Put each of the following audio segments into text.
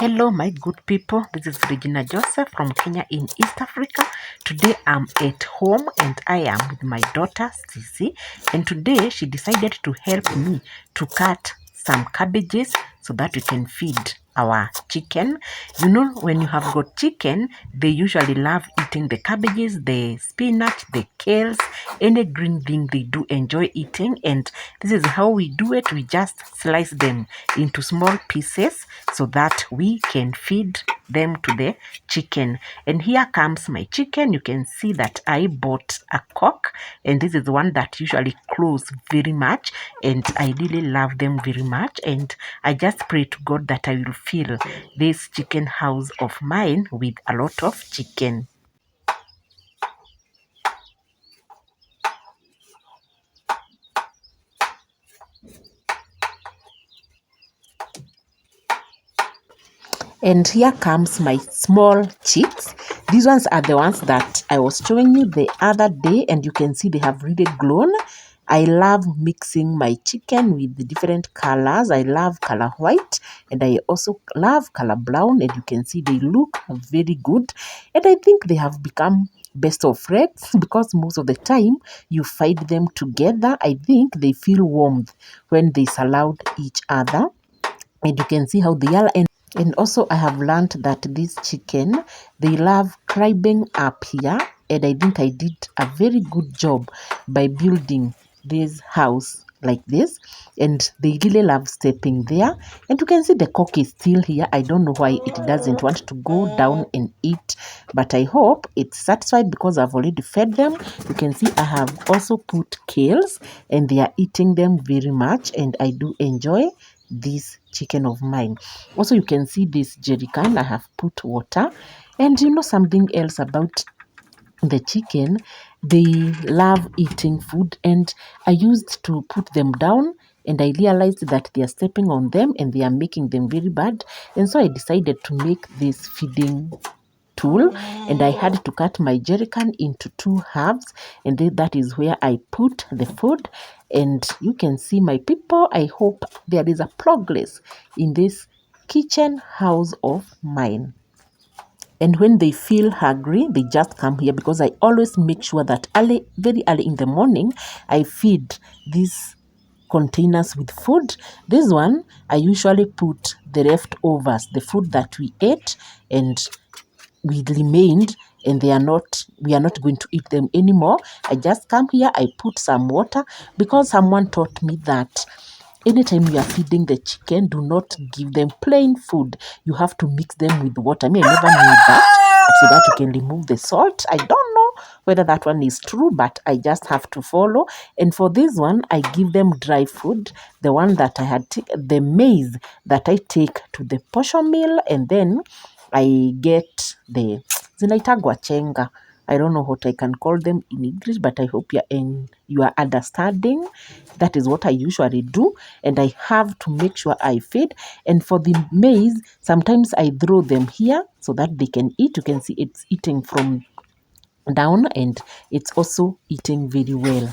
Hello, my good people. This is Regina Joseph from Kenya in East Africa. Today I'm at home and I am with my daughter Sisi. And today she decided to help me to cut some cabbages so that we can feed our chicken. You know, when you have got chicken, they usually love eating the cabbages, the spinach, the kales, any green thing they do enjoy eating. And this is how we do it. We just slice them into small pieces so that we can feed them to the chicken. And here comes my chicken. You can see that I bought a cock, and this is one that usually close very much, and I really love them very much. And I just pray to God that I will fill this chicken house of mine with a lot of chicken. And here comes my small chicks. These ones are the ones that I was showing you the other day, and you can see they have really grown. I love mixing my chicken with the different colors. I love color white and I also love color brown, and you can see they look very good. And I think they have become best of friends because most of the time you feed them together. I think they feel warmth when they surround each other, and you can see how they are. And also I have learned that this chicken, they love climbing up here, and I think I did a very good job by building this house like this, and they really love stepping there. And you can see the cock is still here. I don't know why it doesn't want to go down and eat, but I hope it's satisfied because I've already fed them. You can see I have also put kales and they are eating them very much, and I do enjoy this chicken of mine. Also, you can see this jerry can. I have put water. And you know something else about the chicken, they love eating food, and I used to put them down and I realized that they are stepping on them and they are making them very bad. And so I decided to make this feeding tool, and I had to cut my jerry can into two halves, and then that is where I put the food. And you can see, my people, I hope there is a progress in this kitchen house of mine. And when they feel hungry, they just come here because I always make sure that very early in the morning, I feed these containers with food. This one, I usually put the leftovers, the food that we ate and we remained, and we are not going to eat them anymore. I just come here, I put some water because someone taught me that anytime you are feeding the chicken, do not give them plain food. You have to mix them with water. I never knew that. So that you can remove the salt. I don't know whether that one is true, but I just have to follow. And for this one, I give them dry food, the one that I had the maize that I take to the portion mill, and then I get the zinaitagwa chenga. I don't know what I can call them in English, but I hope you are understanding. That is what I usually do, and I have to make sure I feed. And for the maize, sometimes I throw them here so that they can eat. You can see it's eating from down, and it's also eating very well.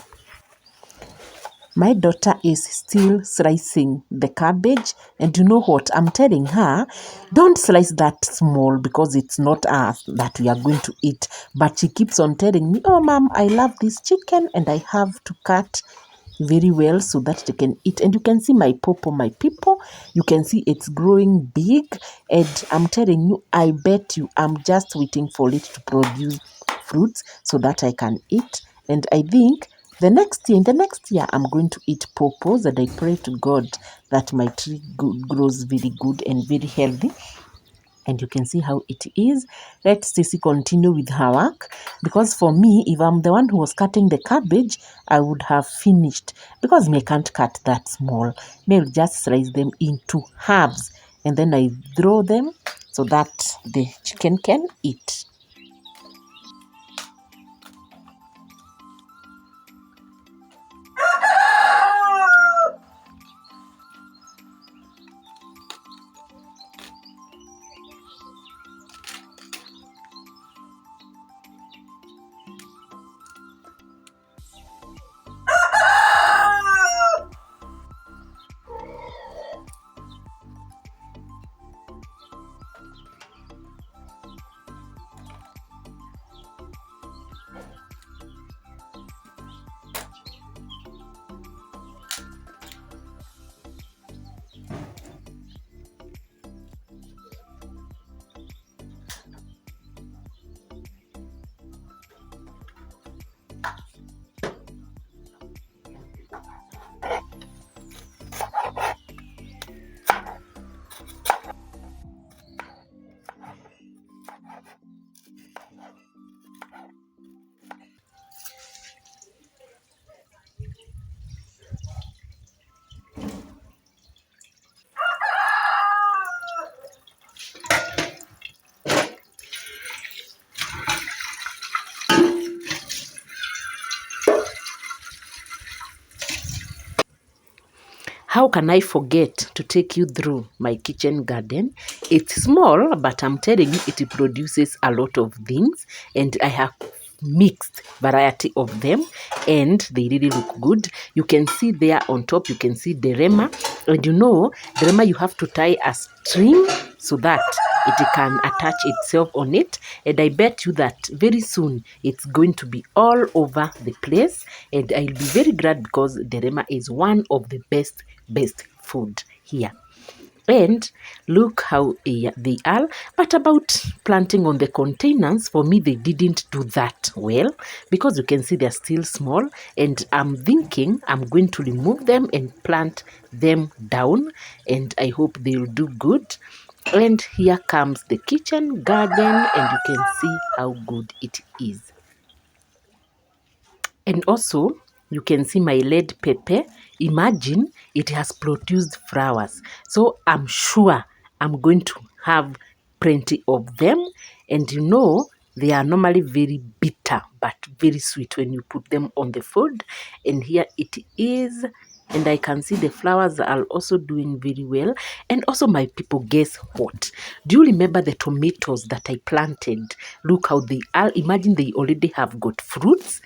My daughter is still slicing the cabbage, and you know what? I'm telling her, don't slice that small because it's not us that we are going to eat. But she keeps on telling me, oh, mom, I love this chicken and I have to cut very well so that they can eat. And you can see my popo, my people, you can see it's growing big, and I'm telling you, I bet you I'm just waiting for it to produce fruits so that I can eat. And I think in the next year, I'm going to eat pawpaws, and I pray to God that my tree grows very good and very healthy. And you can see how it is. Let Stacy continue with her work, because for me, if I'm the one who was cutting the cabbage, I would have finished, because me I can't cut that small. Me I'll just slice them into halves and then I throw them so that the chicken can eat. how can I forget to take you through my kitchen garden? It's small, but I'm telling you, it produces a lot of things, and I have mixed variety of them, and they really look good. You can see there on top, you can see derema, and you know derema, you have to tie a string so that it can attach itself on it, and I bet you that very soon it's going to be all over the place, and I'll be very glad because derema is one of the best food here. And look how they are. But about planting on the containers, for me, they didn't do that well because you can see they're still small. And I'm thinking I'm going to remove them and plant them down. And I hope they'll do good. And here comes the kitchen garden, and you can see how good it is. And also, you can see my red pepper. Imagine it has produced flowers. So I'm sure I'm going to have plenty of them. And you know, they are normally very bitter, but very sweet when you put them on the food. And here it is. And I can see the flowers are also doing very well. And also, my people, guess what? Do you remember the tomatoes that I planted? Look how they are. Imagine they already have got fruits.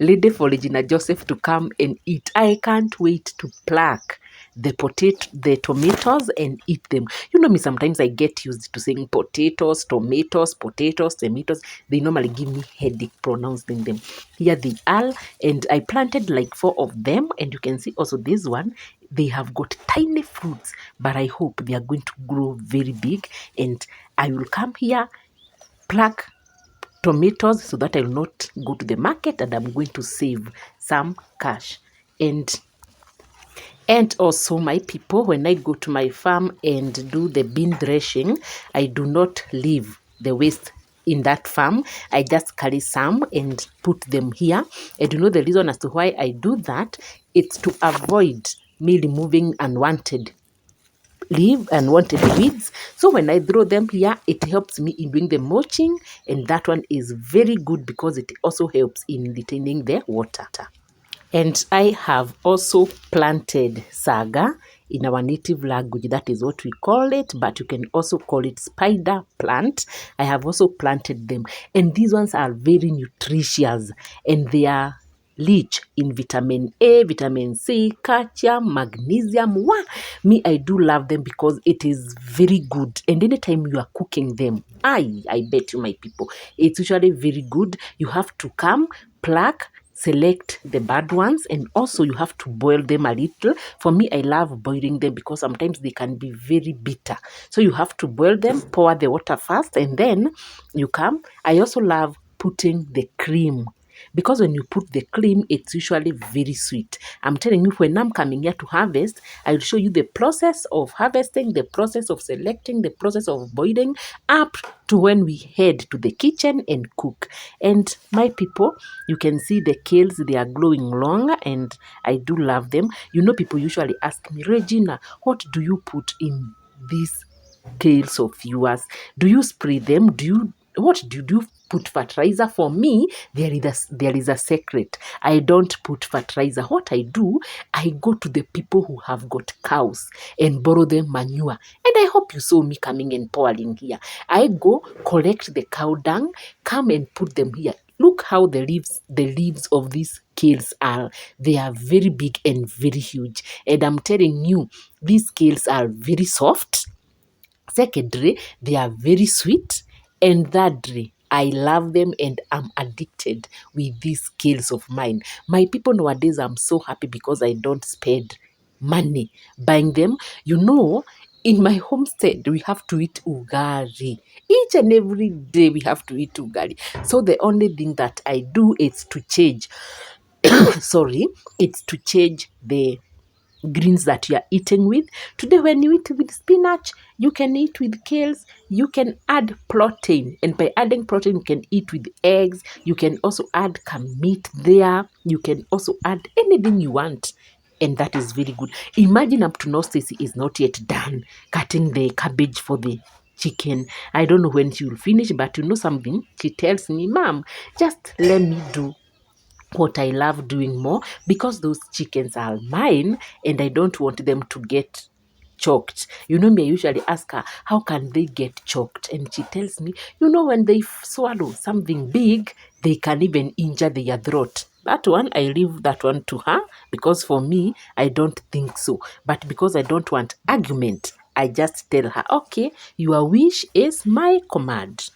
Lady for Regina Joseph to come and eat. I can't wait to pluck the tomatoes and eat them. You know me, sometimes I get used to saying potatoes, tomatoes, tomatoes. They normally give me headache pronouncing them. Here they are, and I planted like 4 of them, and you can see also this one. They have got tiny fruits, but I hope they are going to grow very big, and I will come here, pluck tomatoes so that I will not go to the market, and I'm going to save some cash. And also, my people, when I go to my farm and do the bean threshing, I do not leave the waste in that farm. I just carry some and put them here. And you know the reason as to why I do that? It's to avoid me removing unwanted weeds. So when I throw them here, it helps me in doing the mulching, and that one is very good because it also helps in retaining the water. And I have also planted saga in our native language. That is what we call it, but you can also call it spider plant. I have also planted them, and these ones are very nutritious, and they are rich in vitamin A, vitamin C, calcium, magnesium. Wow. Me, I do love them because it is very good. And anytime you are cooking them, I bet you, my people, it's usually very good. You have to come, pluck, select the bad ones, and also you have to boil them a little. For me, I love boiling them because sometimes they can be very bitter. So you have to boil them, pour the water first, and then you come. I also love putting the cream, because when you put the cream, it's usually very sweet. I'm telling you, when I'm coming here to harvest, I'll show you the process of harvesting, the process of selecting, the process of boiling, up to when we head to the kitchen and cook. And my people, you can see the kales, they are glowing long, and I do love them. You know, people usually ask me, Regina, what do you put in these kales of yours? Do you spray them? What do you put fertilizer? For me, there is a secret. I don't put fertilizer. What I do, I go to the people who have got cows and borrow them manure. And I hope you saw me coming and pouring here. I go collect the cow dung, come and put them here. Look how the leaves of these kales are. They are very big and very huge. And I'm telling you, these kales are very soft. Secondly, they are very sweet. And thirdly, I love them and I'm addicted with these skills of mine. My people, nowadays, I'm so happy because I don't spend money buying them. You know, in my homestead, we have to eat ugali. Each and every day, we have to eat ugali. So the only thing that I do is to change, it's to change the greens that you are eating with. Today, when you eat with spinach, you can eat with kales, you can add protein, and by adding protein, you can eat with eggs. You can also add meat there. You can also add anything you want, and that is very good. Imagine up to now, Stacy is not yet done cutting the cabbage for the chicken. I don't know when she will finish, but you know something? She tells me, Mom, just let me do what I love doing more, because those chickens are mine and I don't want them to get choked. You know me, I usually ask her, how can they get choked? And she tells me, when they swallow something big, they can even injure their throat. That one, I leave that one to her, because for me, I don't think so. But because I don't want argument, I just tell her, okay, your wish is my command.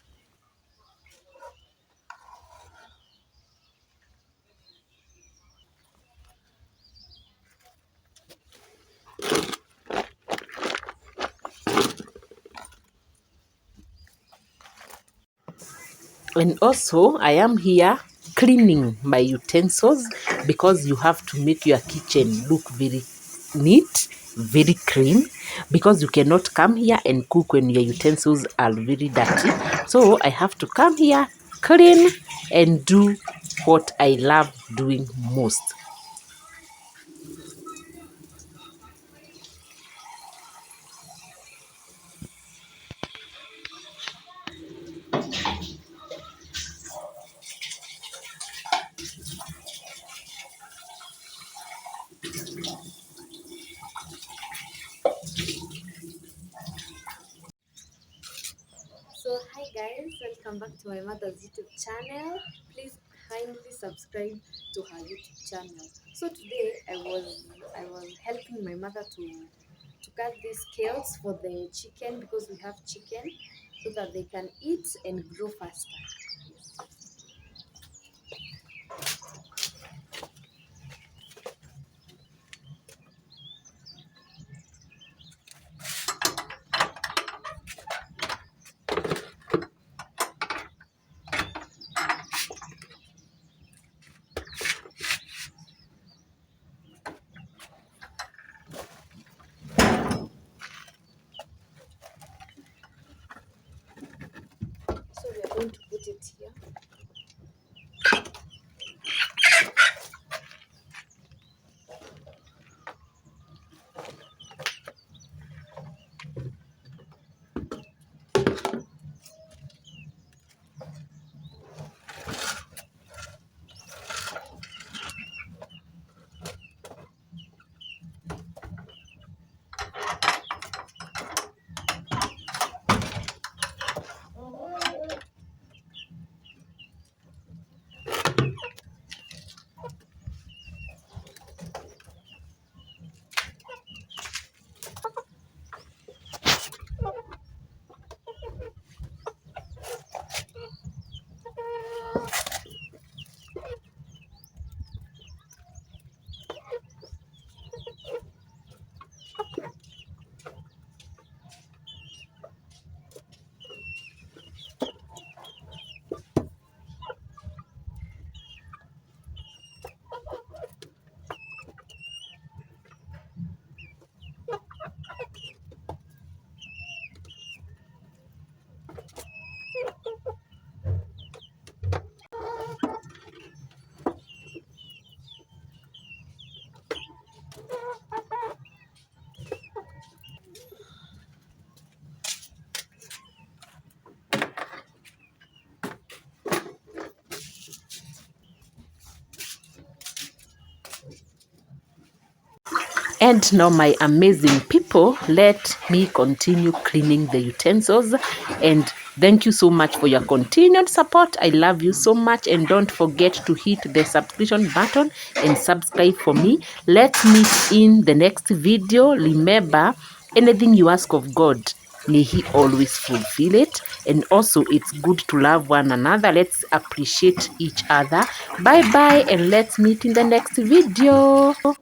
And also, I am here cleaning my utensils, because you have to make your kitchen look very neat, very clean, because you cannot come here and cook when your utensils are very dirty. So I have to come here, clean, and do what I love doing most. So hi guys, welcome back to my mother's YouTube channel. Please kindly subscribe to her YouTube channel. So today I was helping my mother to cut these scales for the chicken, because we have chicken, so that they can eat and grow faster. So we are going to put it here. And now, my amazing people, let me continue cleaning the utensils. And thank you so much for your continued support. I love you so much. And don't forget to hit the subscription button and subscribe for me. Let's meet in the next video. Remember, anything you ask of God, may He always fulfill it. And also, it's good to love one another. Let's appreciate each other. Bye bye, and let's meet in the next video.